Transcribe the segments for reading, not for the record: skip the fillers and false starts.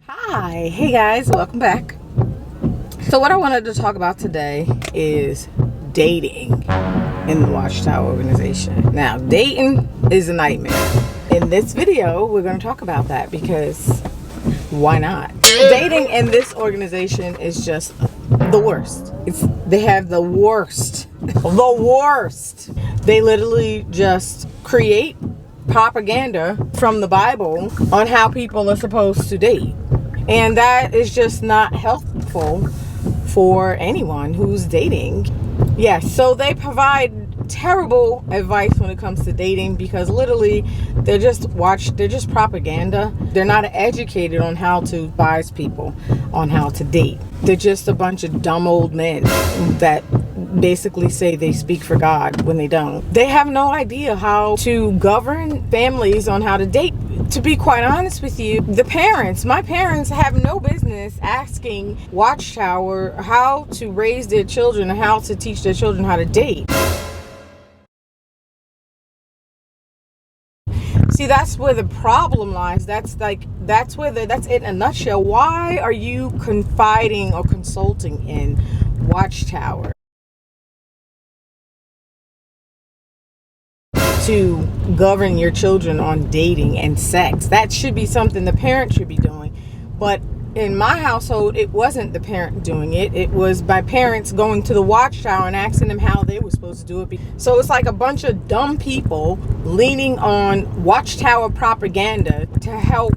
Hi, hey guys, welcome back. So what I wanted to talk about today is dating in the Watchtower organization. Now, dating is a nightmare. In this video, we're going to talk about that because why not? Dating in this organization is just the worst. They have the worst. The worst. They literally just create propaganda from the Bible on how people are supposed to date. And that is just not helpful for anyone who's dating. Yes, so they provide terrible advice when it comes to dating because literally they're just propaganda. They're not educated on how to advise people on how to date. They're just a bunch of dumb old men that basically say they speak for God when they don't. They have no idea how to govern families on how to date. To be quite honest with you, my parents have no business asking Watchtower how to raise their children and how to teach their children how to date. See, that's where the problem lies. That's it in a nutshell. Why are you confiding or consulting in Watchtower to govern your children on dating and sex? That should be something the parent should be doing. But in my household, it wasn't the parent doing it. It was my parents going to the Watchtower and asking them how they were supposed to do it. So it's like a bunch of dumb people leaning on Watchtower propaganda to help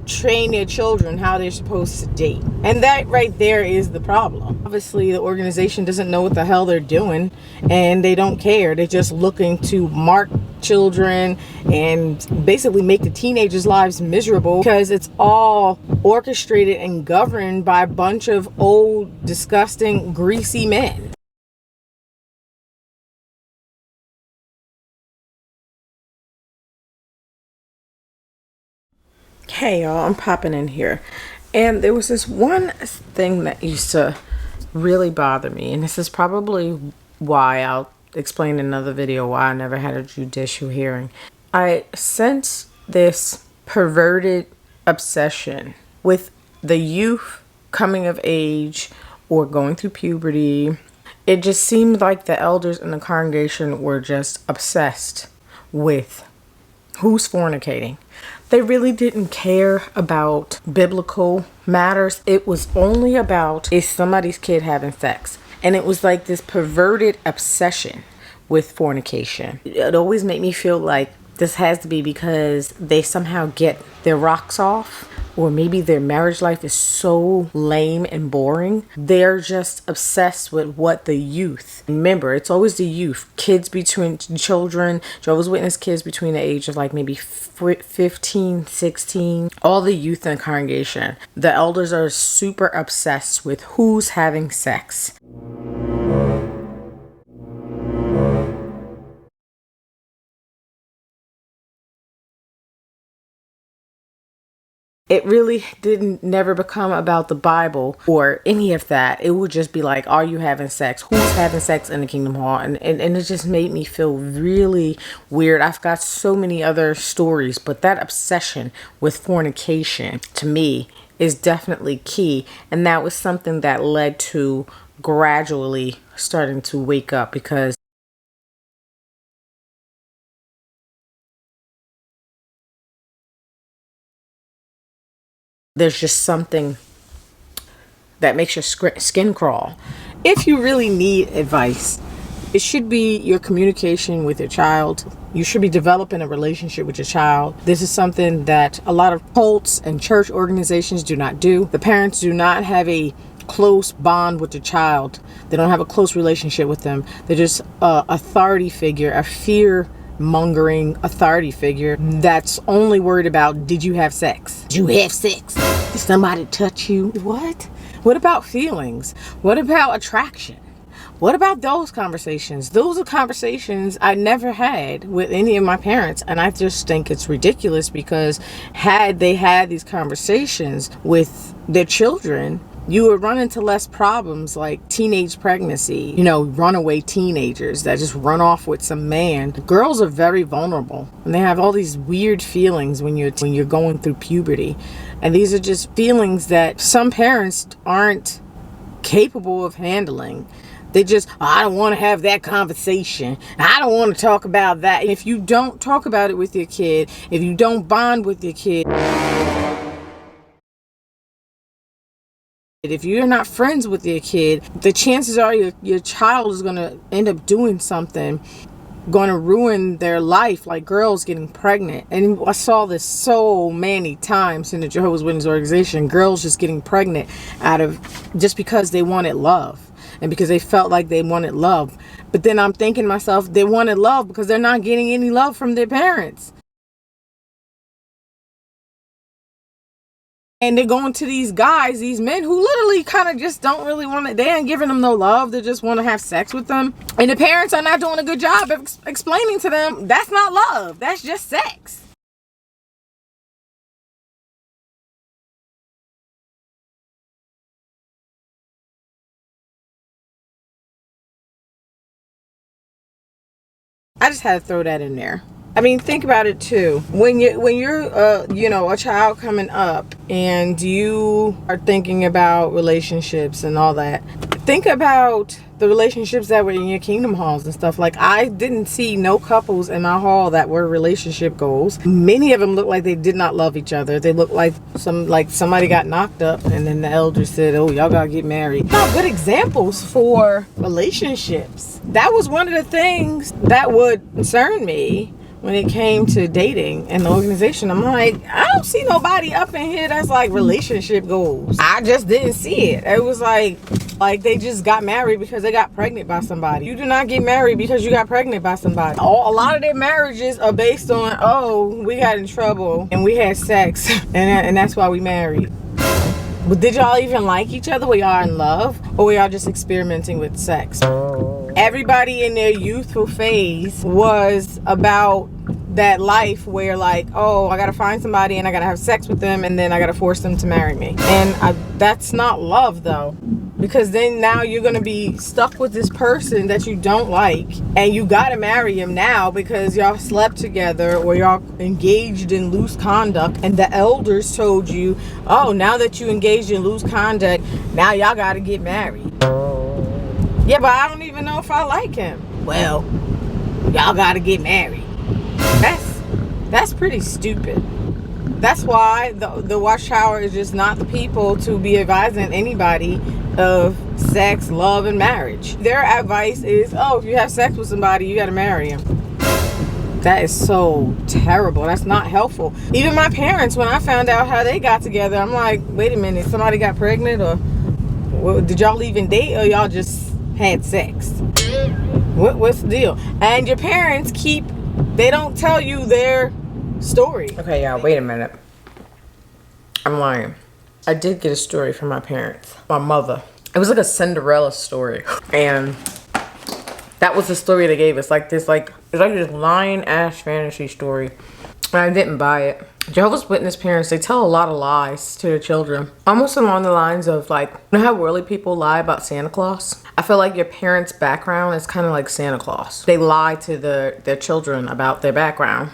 train their children how they're supposed to date. And that right there is the problem. Obviously, the organization doesn't know what the hell they're doing and they don't care. They're just looking to mark children and basically make the teenagers' lives miserable because it's all orchestrated and governed by a bunch of old, disgusting, greasy men. Hey y'all, I'm popping in here. And there was this one thing that used to really bother me, and this is probably why I'll explain in another video why I never had a judicial hearing. I sense this perverted obsession with the youth coming of age or going through puberty. It just seemed like the elders in the congregation were just obsessed with who's fornicating. They really didn't care about biblical matters. It was only about, is somebody's kid having sex? And it was like this perverted obsession with fornication. It always made me feel like this has to be because they somehow get their rocks off, or maybe their marriage life is so lame and boring. They're just obsessed with what the youth. Remember, it's always the youth. Children, Jehovah's Witness kids between the age of like maybe 15, 16. All the youth in the congregation. The elders are super obsessed with who's having sex. It really never become about the Bible or any of that. It would just be like, are you having sex? Who's having sex in the Kingdom Hall? And it just made me feel really weird. I've got so many other stories, but that obsession with fornication to me is definitely key. And that was something that led to gradually starting to wake up, because there's just something that makes your skin crawl. If you really need advice, it should be your communication with your child. You should be developing a relationship with your child. This is something that a lot of cults and church organizations do not do. The parents do not have a close bond with the child. They don't have a close relationship with them. They're just an authority figure, a fear-mongering authority figure that's only worried about, did you have sex? Did you have sex? Did somebody touch you? What? What about feelings? What about attraction? What about those conversations? Those are conversations I never had with any of my parents, and I just think it's ridiculous, because had they had these conversations with their children, you would run into less problems like teenage pregnancy, you know, runaway teenagers that just run off with some man. Girls are very vulnerable and they have all these weird feelings when you're going through puberty. And these are just feelings that some parents aren't capable of handling. They just, I don't want to have that conversation. I don't want to talk about that. If you don't talk about it with your kid, if you don't bond with your kid, if you're not friends with your kid, the chances are your child is going to end up doing something, going to ruin their life, like girls getting pregnant. And I saw this so many times in the Jehovah's Witness organization, girls just getting pregnant just because they wanted love. And because they felt like they wanted love. But then I'm thinking to myself, they wanted love because they're not getting any love from their parents. And they're going to these guys, these men who literally kind of just don't really want it. They ain't giving them no love. They just want to have sex with them. And the parents are not doing a good job of explaining to them, that's not love. That's just sex. I just had to throw that in there. I mean, think about it too. When you're a child coming up and you are thinking about relationships and all that, think about the relationships that were in your kingdom halls and stuff. Like, I didn't see no couples in my hall that were relationship goals. Many of them looked like they did not love each other. They looked like somebody got knocked up and then the elders said, oh, y'all gotta get married. Not good examples for relationships. That was one of the things that would concern me when it came to dating and the organization. I'm like, I don't see nobody up in here that's like relationship goals. I just didn't see it. It was like they just got married because they got pregnant by somebody. You do not get married because you got pregnant by somebody. A lot of their marriages are based on, oh, we got in trouble and we had sex and that's why we married. But did y'all even like each other? Were y'all in love? Or were y'all just experimenting with sex? Everybody in their youthful phase was about that life where like, oh, I gotta find somebody and I gotta have sex with them and then I gotta force them to marry me. And that's not love though. Because then now you're gonna be stuck with this person that you don't like and you gotta marry him now because y'all slept together or y'all engaged in loose conduct and the elders told you, oh, now that you engaged in loose conduct, now y'all gotta get married. Yeah, but I don't even know if I like him. Well, y'all gotta get married. That's pretty stupid. That's why the Watchtower is just not the people to be advising anybody of sex, love, and marriage. Their advice is, oh, if you have sex with somebody, you gotta marry him. That is so terrible. That's not helpful. Even my parents, when I found out how they got together, I'm like, wait a minute, somebody got pregnant, or did y'all even date, or y'all just had sex? What's the deal? And your parents they don't tell you their story. Okay, y'all, wait a minute. I'm lying. I did get a story from my parents. My mother. It was like a Cinderella story. And that was the story they gave us. It's like this lying ass fantasy story. And I didn't buy it. Jehovah's Witness parents, they tell a lot of lies to their children. Almost along the lines of like, you know how worldly people lie about Santa Claus? I feel like your parents' background is kind of like Santa Claus. They lie to their children about their background.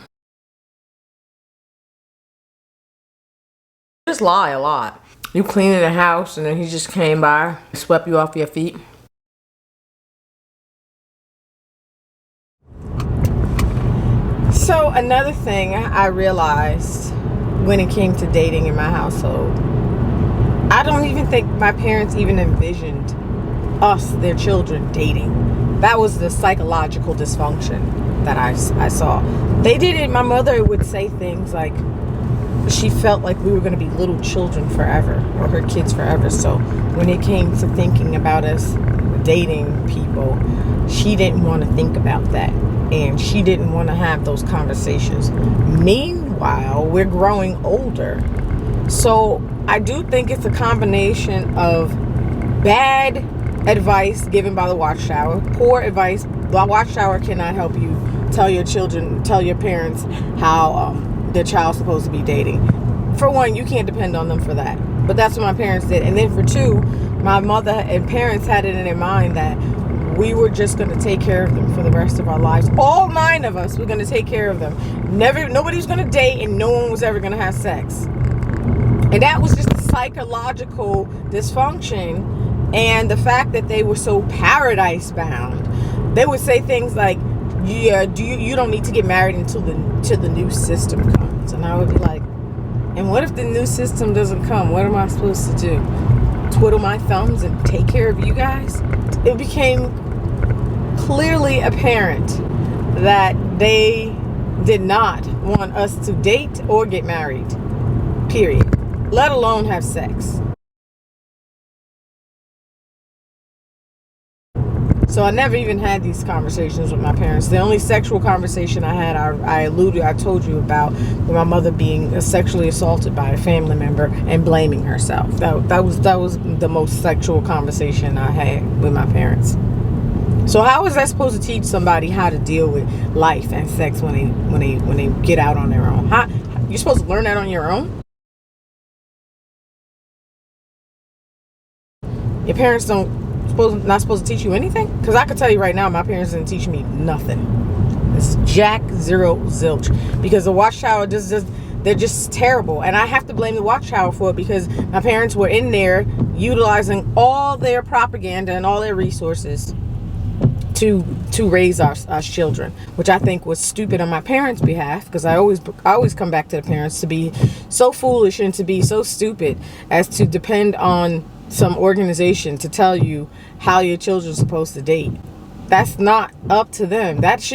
Just lie a lot. You cleaning the house and then he just came by, swept you off your feet. So another thing I realized when it came to dating in my household, I don't even think my parents even envisioned us, their children, dating. That was the psychological dysfunction that I saw. They did it. My mother would say things like she felt like we were going to be little children forever, or her kids forever. So when it came to thinking about us dating people, she didn't want to think about that. And she didn't want to have those conversations. Meanwhile, we're growing older. So I do think it's a combination of bad advice given by the Watchtower, poor advice. The Watchtower cannot help you tell your parents how their child's supposed to be dating. For one, you can't depend on them for that. But that's what my parents did. And then for 2, my mother and parents had it in their mind that we were just going to take care of them for the rest of our lives. All 9 of us were going to take care of them. Nobody was going to date, and no one was ever going to have sex. And that was just a psychological dysfunction. And the fact that they were so paradise bound, they would say things like, "Yeah, you don't need to get married until the new system comes." And I would be like, "And what if the new system doesn't come? What am I supposed to do? Twiddle my thumbs and take care of you guys?" It became clearly apparent that they did not want us to date or get married, period, let alone have sex. So I never even had these conversations with my parents. The only sexual conversation I had, I told you about my mother being sexually assaulted by a family member and blaming herself. That was the most sexual conversation I had with my parents. So how is that supposed to teach somebody how to deal with life and sex when they get out on their own? You're supposed to learn that on your own? Your parents not supposed to teach you anything? Because I can tell you right now, my parents didn't teach me nothing. It's jack, zero, zilch. Because the Watchtower, they're just terrible. And I have to blame the Watchtower for it, because my parents were in there utilizing all their propaganda and all their resources to raise our children, which I think was stupid on my parents' behalf, because I always come back to the parents, to be so foolish and to be so stupid as to depend on some organization to tell you how your children's supposed to date. That's not up to them. That's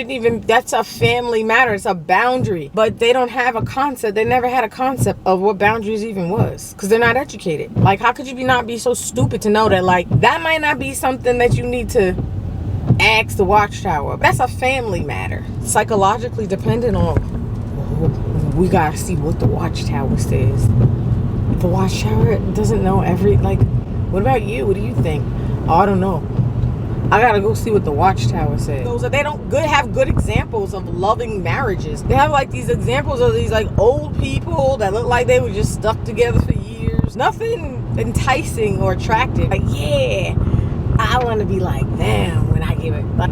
a family matter. It's a boundary. But they don't have a concept. They never had a concept of what boundaries even was, because they're not educated. Like, how could you not be so stupid to know that, like, that might not be something that you need to ask the Watchtower? That's a family matter. Psychologically dependent on, we gotta see what the Watchtower says. The Watchtower doesn't know what about you? What do you think? Oh, I don't know. I gotta go see what the Watchtower says. They don't have good examples of loving marriages. They have like these examples of these like old people that look like they were just stuck together for years. Nothing enticing or attractive. Like, yeah, I want to be like them when I give it. Like,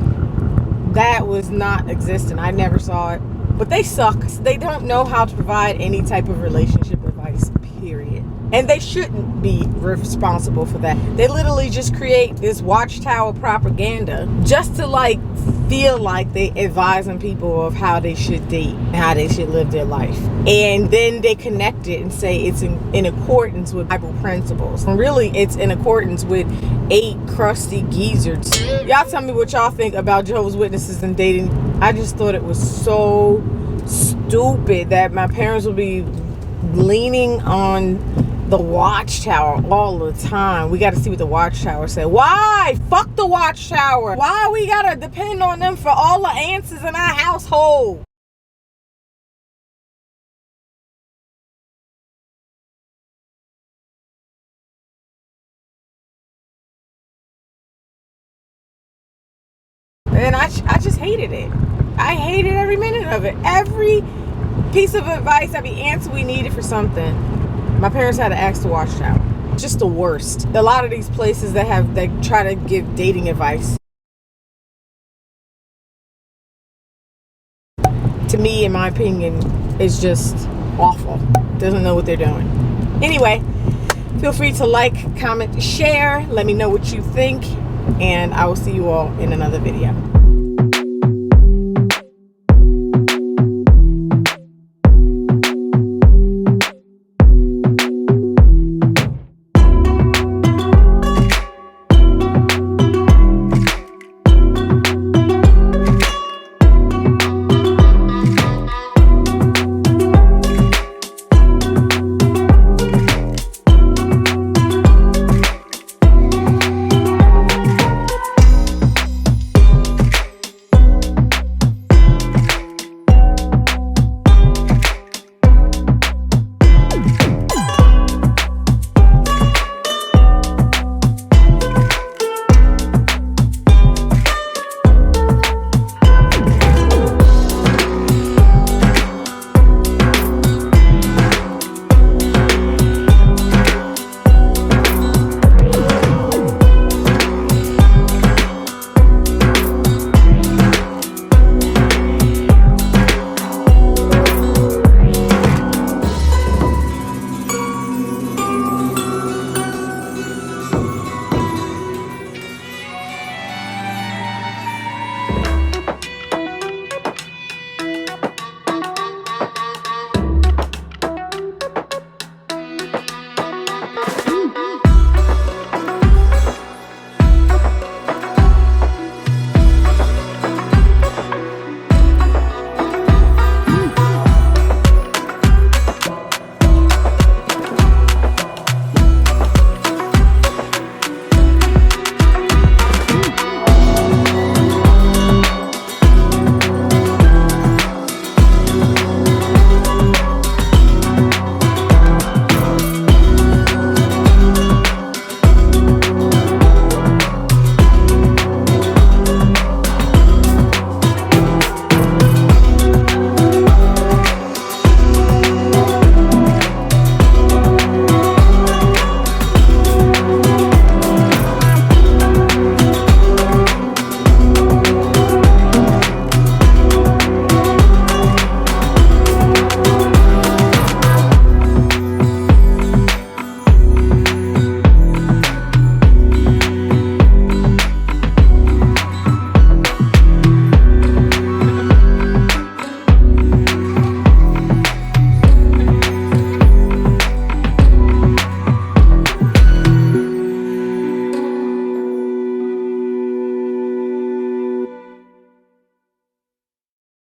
that was not existent. I never saw it. But they suck. They don't know how to provide any type of relationship advice, period. And they shouldn't be responsible for that. They literally just create this Watchtower propaganda just to like feel like they advising people of how they should date and how they should live their life. And then they connect it and say it's in accordance with Bible principles. And really, it's in accordance with 8 crusty geezers. Y'all tell me what y'all think about Jehovah's Witnesses and dating. I just thought it was so stupid that my parents would be leaning on the Watchtower all the time. We got to see what the Watchtower said. Why? Fuck the Watchtower. Why we got to depend on them for all the answers in our household? And I just hated it. I hated every minute of it. Every piece of advice, every answer we needed for something, my parents had to ask the Watchtower. Just the worst. A lot of these places that try to give dating advice, to me, in my opinion, is just awful. Doesn't know what they're doing. Anyway, feel free to like, comment, share. Let me know what you think. And I will see you all in another video.